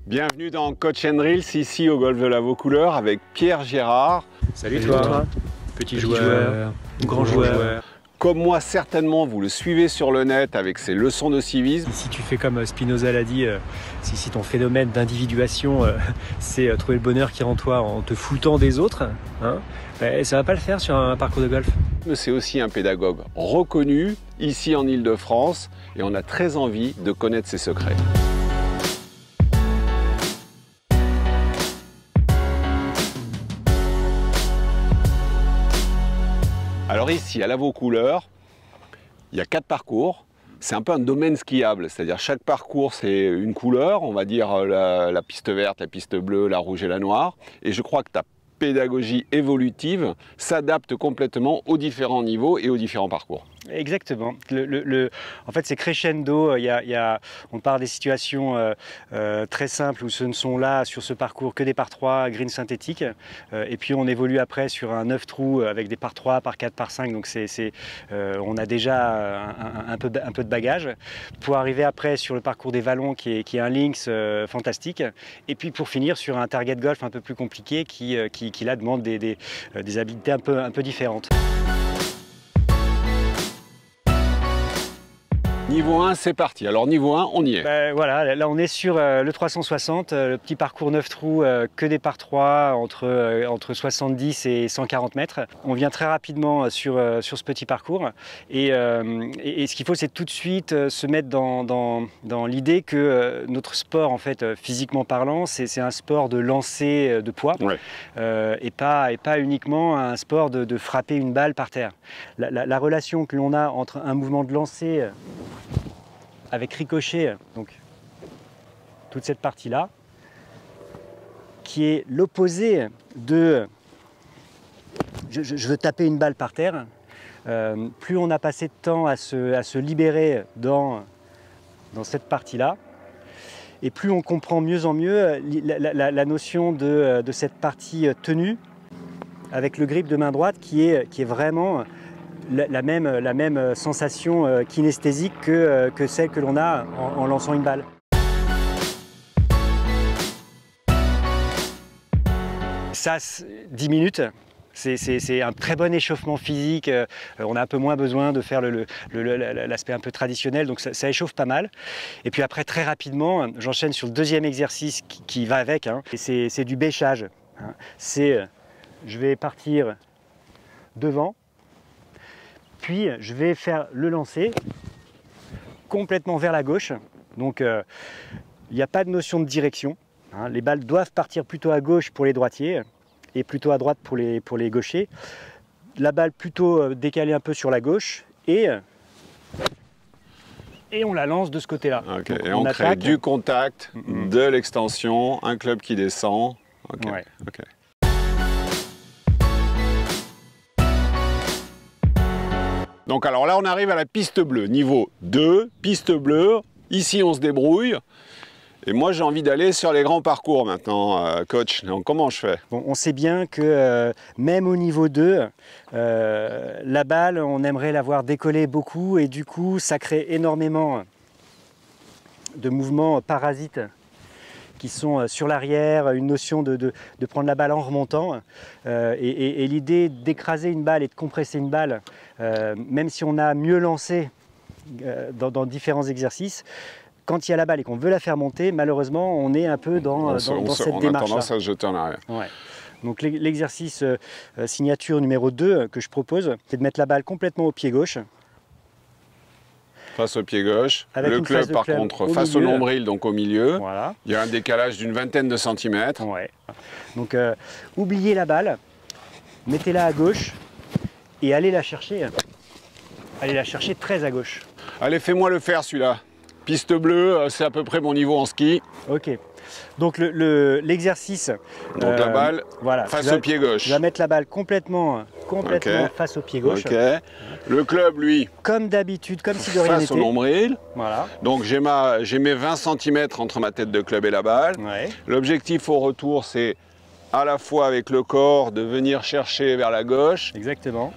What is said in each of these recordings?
Bienvenue dans Coach and Reels, ici au golf de la Vaucouleurs avec Pierre Gérard. Salut toi. Petit joueur, grand joueur. Comme moi, certainement, vous le suivez sur le net avec ses leçons de civisme. Si tu fais comme Spinoza l'a dit, si ton phénomène d'individuation, c'est trouver le bonheur qui rend toi en te foutant des autres, hein, ben, ça va pas le faire sur un parcours de golf. C'est aussi un pédagogue reconnu ici en Île-de-France et on a très envie de connaître ses secrets. Alors ici, à la Vaucouleurs, il y a 4 parcours. C'est un peu un domaine skiable, c'est-à-dire chaque parcours c'est une couleur, on va dire la piste verte, la piste bleue, la rouge et la noire. Et je crois que ta pédagogie évolutive s'adapte complètement aux différents niveaux et aux différents parcours. Exactement. En fait, c'est crescendo. On part des situations très simples où ce ne sont là, sur ce parcours, que des par 3 green synthétiques. Et puis, on évolue après sur un 9 trous avec des par 3, par 4, par 5. Donc, on a déjà un peu de bagage. Pour arriver après sur le parcours des vallons, qui est un links fantastique. Et puis, pour finir sur un target golf un peu plus compliqué qui là, demande des habiletés un peu différentes. Niveau 1, c'est parti. Alors niveau 1, on y est. Ben, voilà, là on est sur le 360, le petit parcours 9 trous, que des par 3 entre 70 et 140 mètres. On vient très rapidement sur ce petit parcours et ce qu'il faut, c'est tout de suite se mettre dans l'idée que notre sport, en fait, physiquement parlant, c'est un sport de lancer de poids, ouais. et pas uniquement un sport de frapper une balle par terre. La relation que l'on a entre un mouvement de lancer avec ricochet, donc toute cette partie-là, qui est l'opposé de je veux taper une balle par terre. Plus on a passé de temps à se libérer dans cette partie-là, et plus on comprend mieux en mieux la notion de cette partie tenue avec le grip de main droite qui est vraiment la même sensation kinesthésique que celle que l'on a en lançant une balle. Ça, 10 minutes, c'est un très bon échauffement physique. On a un peu moins besoin de faire l'aspect un peu traditionnel, donc ça échauffe pas mal. Et puis après, très rapidement, j'enchaîne sur le deuxième exercice qui va avec, hein, et c'est du bêchage. Hein. Je vais partir devant. Puis je vais faire le lancer complètement vers la gauche. Donc il n'y a pas de notion de direction. Hein. Les balles doivent partir plutôt à gauche pour les droitiers et plutôt à droite pour les gauchers. La balle plutôt décalée un peu sur la gauche et on la lance de ce côté-là. Okay. Et on crée du contact, de l'extension, un club qui descend. Okay. Ouais. Okay. Donc alors là, on arrive à la piste bleue, niveau 2, piste bleue. Ici, on se débrouille. Et moi, j'ai envie d'aller sur les grands parcours maintenant, coach. Donc, comment je fais? Bon, on sait bien que même au niveau 2, la balle, on aimerait l'avoir décollée beaucoup. Et du coup, ça crée énormément de mouvements parasites qui sont sur l'arrière, une notion de prendre la balle en remontant. Et l'idée d'écraser une balle et de compresser une balle, même si on a mieux lancé dans différents exercices, quand il y a la balle et qu'on veut la faire monter, malheureusement, on est un peu dans cette démarche-là. On a tendance à se jeter en arrière. Ouais. Donc l'exercice signature numéro 2 que je propose, c'est de mettre la balle complètement au pied gauche. Face au pied gauche, le club par contre face au nombril, donc au milieu. Voilà. Il y a un décalage d'une vingtaine de centimètres. Ouais. Donc oubliez la balle, mettez-la à gauche et allez la chercher très à gauche. Allez, fais-moi le faire celui-là. Piste bleue, c'est à peu près mon niveau en ski. Ok. Donc l'exercice. Donc la balle voilà, face au pied gauche. Tu vas mettre la balle complètement okay. Face au pied gauche. Okay. Le club, lui. Comme d'habitude, comme si de rien n'était. Face au nombril. Voilà. Donc j'ai mes 20 cm entre ma tête de club et la balle. Ouais. L'objectif au retour, c'est à la fois avec le corps de venir chercher vers la gauche. Exactement.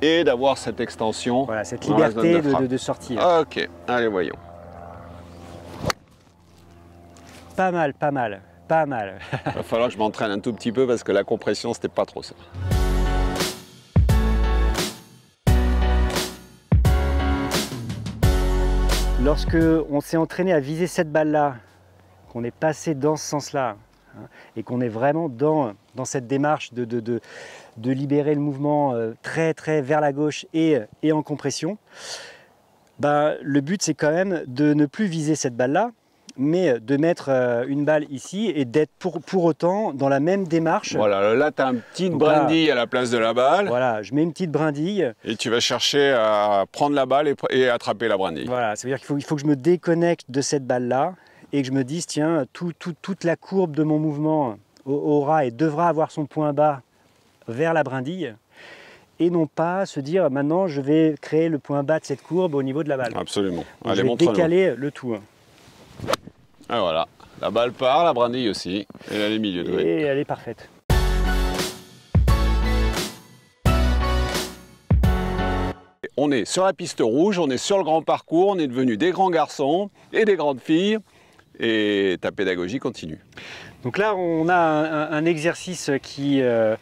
Et d'avoir cette extension. Voilà, cette liberté de sortir. Ok, allez voyons. pas mal, pas mal, pas mal. Il va falloir que je m'entraîne un tout petit peu parce que la compression, c'était pas trop ça. Lorsque on s'est entraîné à viser cette balle-là, qu'on est passé dans ce sens-là, hein, et qu'on est vraiment dans cette démarche de libérer le mouvement très vers la gauche et en compression, ben, le but c'est quand même de ne plus viser cette balle-là, mais de mettre une balle ici et d'être pour autant dans la même démarche. Voilà, là tu as une petite brindille à la place de la balle. Voilà, je mets une petite brindille. Et tu vas chercher à prendre la balle et attraper la brindille. Voilà, ça veut dire qu'il faut que je me déconnecte de cette balle-là et que je me dise, tiens, toute la courbe de mon mouvement aura et devra avoir son point bas vers la brindille, et non pas se dire, maintenant je vais créer le point bas de cette courbe au niveau de la balle. Absolument. Donc, allez, je vais montre-nous. décaler le tout. Et voilà, la balle part, la brindille aussi, et elle est milieu de Et elle est parfaite. On est sur la piste rouge, on est sur le grand parcours, on est devenus des grands garçons et des grandes filles, et ta pédagogie continue. Donc là, on a un exercice qui est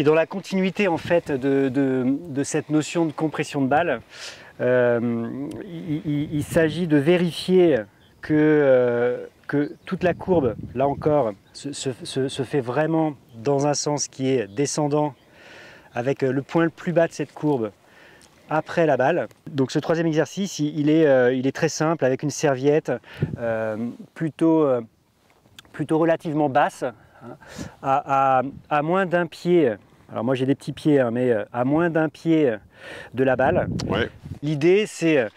dans la continuité en fait de cette notion de compression de balle. Il s'agit de vérifier que toute la courbe, là encore, se fait vraiment dans un sens qui est descendant, avec le point le plus bas de cette courbe après la balle. Donc ce troisième exercice, il est très simple, avec une serviette plutôt relativement basse, hein, à moins d'un pied. Alors moi j'ai des petits pieds, hein, mais à moins d'un pied de la balle. Ouais. L'idée c'est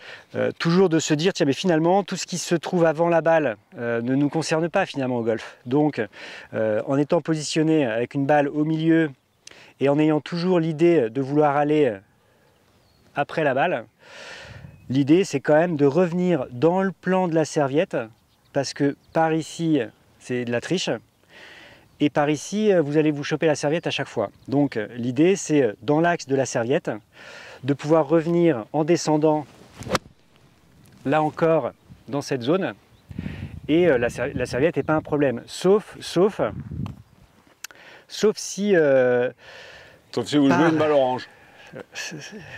toujours de se dire, tiens mais finalement tout ce qui se trouve avant la balle ne nous concerne pas finalement au golf. Donc en étant positionné avec une balle au milieu et en ayant toujours l'idée de vouloir aller après la balle, l'idée c'est quand même de revenir dans le plan de la serviette, parce que par ici c'est de la triche, et par ici vous allez vous choper la serviette à chaque fois. Donc l'idée c'est dans l'axe de la serviette de pouvoir revenir en descendant, là encore dans cette zone, et la serviette n'est pas un problème, sauf si Sauf si vous jouez une balle orange.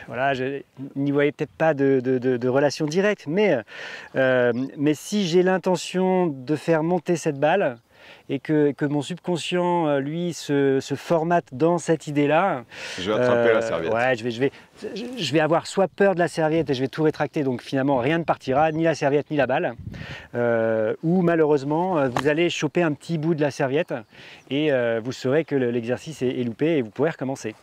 voilà, je n'y voyais peut-être pas de relation directe, mais si j'ai l'intention de faire monter cette balle et que mon subconscient, lui, se formate dans cette idée-là, je vais attraper la serviette. Ouais, je vais avoir soit peur de la serviette et je vais tout rétracter, donc finalement rien ne partira, ni la serviette ni la balle, ou malheureusement vous allez choper un petit bout de la serviette et vous saurez que l'exercice est loupé et vous pourrez recommencer.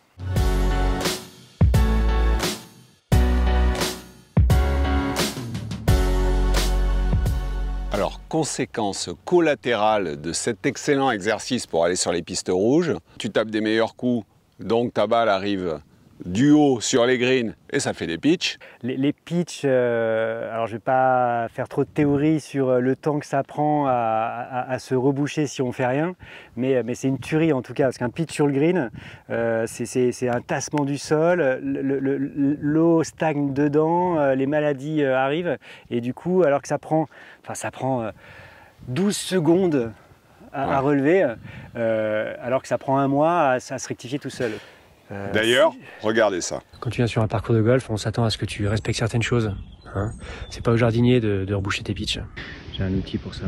Alors, conséquence collatérale de cet excellent exercice pour aller sur les pistes rouges, tu tapes des meilleurs coups, donc ta balle arrive du haut sur les greens et ça fait des pitchs. Les pitchs, alors je ne vais pas faire trop de théorie sur le temps que ça prend à se reboucher si on ne fait rien, mais c'est une tuerie en tout cas, parce qu'un pitch sur le green, c'est un tassement du sol, l'eau stagne dedans, les maladies arrivent, et du coup, alors que ça prend 12 secondes à relever, alors que ça prend un mois à se rectifier tout seul. D'ailleurs, regardez ça. Quand tu viens sur un parcours de golf, on s'attend à ce que tu respectes certaines choses. Hein. C'est pas au jardinier de reboucher tes pitchs. J'ai un outil pour ça.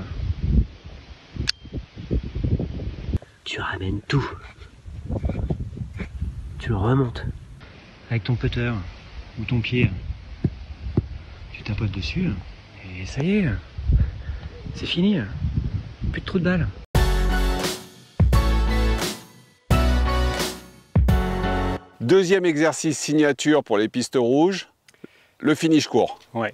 Tu ramènes tout. Tu le remontes. Avec ton putter ou ton pied. Tu tapotes dessus et ça y est. C'est fini. Plus de trou de balle. Deuxième exercice signature pour les pistes rouges, le finish court. Ouais,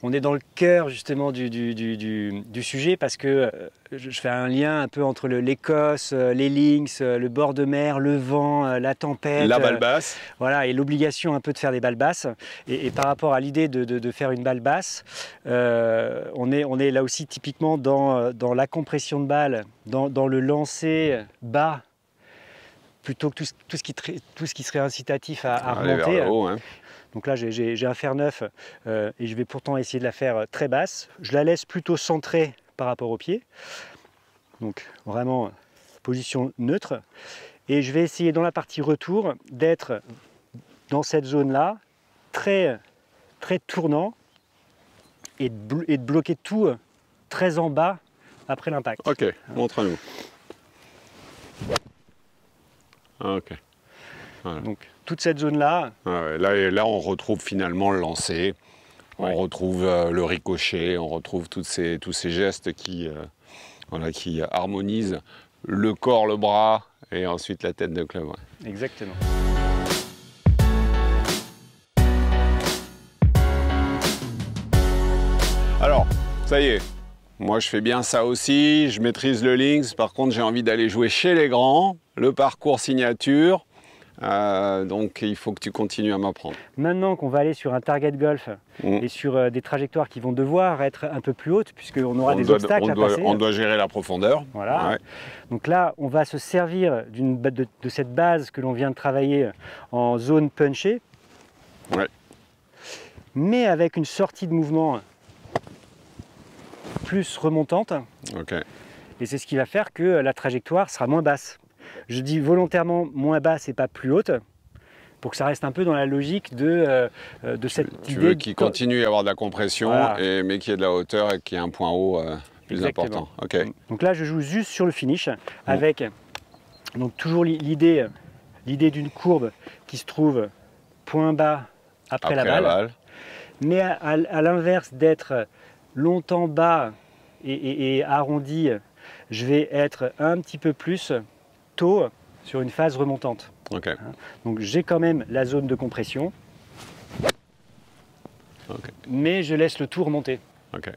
on est dans le cœur justement du sujet, parce que je fais un lien un peu entre l'Écosse, les links, le bord de mer, le vent, la tempête. La balle basse. Voilà, et l'obligation un peu de faire des balles basses. Et par rapport à l'idée de faire une balle basse, on est là aussi typiquement dans la compression de balle, dans le lancer bas, plutôt que tout ce qui serait incitatif à remonter. Vers le haut, hein. Donc là, j'ai un fer neuf et je vais pourtant essayer de la faire très basse. Je la laisse plutôt centrée par rapport au pied. Donc vraiment position neutre. Et je vais essayer dans la partie retour d'être dans cette zone-là, très tournant, et de bloquer tout très en bas après l'impact. Ok, montre-nous. Ok. Voilà. Donc toute cette zone-là. Ah ouais, là, on retrouve finalement le lancer, on retrouve le ricochet, on retrouve tous ces gestes qui harmonisent le corps, le bras et ensuite la tête de club. Ouais. Exactement. Alors, ça y est, moi je fais bien ça aussi, je maîtrise le links, par contre j'ai envie d'aller jouer chez les grands, le parcours signature, donc il faut que tu continues à m'apprendre. Maintenant qu'on va aller sur un target golf et sur des trajectoires qui vont devoir être un peu plus hautes, puisqu'on aura des obstacles à passer. On doit gérer la profondeur. Voilà. Ouais. Donc là, on va se servir de cette base que l'on vient de travailler en zone punchée, Ouais. mais avec une sortie de mouvement plus remontante. Ok. Et c'est ce qui va faire que la trajectoire sera moins basse. Je dis volontairement moins basse et pas plus haute, pour que ça reste un peu dans la logique de cette idée. Tu veux qu'il continue à y avoir de la compression, voilà. Mais qu'il y ait de la hauteur et qu'il y ait un point haut plus important. Okay. Donc là, je joue juste sur le finish, avec donc toujours l'idée d'une courbe qui se trouve point bas après la balle. Mais à l'inverse d'être longtemps bas et arrondi, je vais être un petit peu plus tôt sur une phase remontante. Okay. Donc j'ai quand même la zone de compression, mais je laisse le tout remonter. Okay.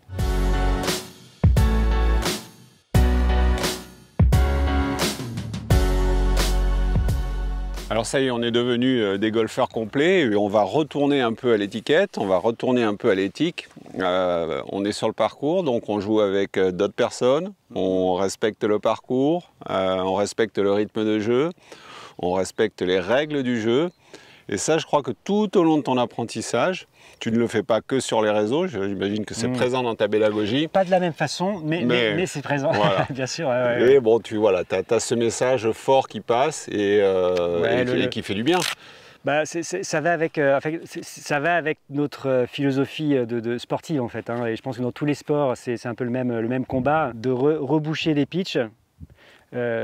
Alors ça y est, on est devenus des golfeurs complets et on va retourner un peu à l'étiquette, on va retourner un peu à l'éthique. On est sur le parcours, donc on joue avec d'autres personnes, on respecte le parcours, on respecte le rythme de jeu, on respecte les règles du jeu. Et ça, je crois que tout au long de ton apprentissage, tu ne le fais pas que sur les réseaux, j'imagine que c'est présent dans ta pédagogie. Pas de la même façon, mais c'est présent, voilà. Bien sûr. Et bon, tu as ce message fort qui passe et qui fait du bien. Bah, ça va avec notre philosophie de sportive en fait. Et je pense que dans tous les sports, c'est un peu le même combat. De reboucher les pitchs,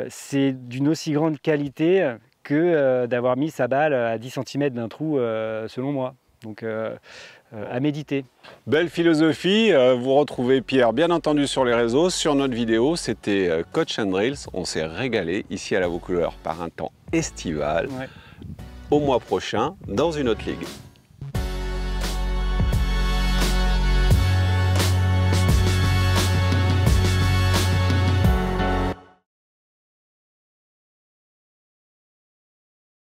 c'est d'une aussi grande qualité que d'avoir mis sa balle à 10 cm d'un trou, selon moi. Donc à méditer. Belle philosophie, vous retrouvez Pierre bien entendu sur les réseaux, sur notre vidéo, c'était Coach and Drills, on s'est régalé ici à la Vaucouleurs par un temps estival. Ouais. Au mois prochain, dans une autre ligue.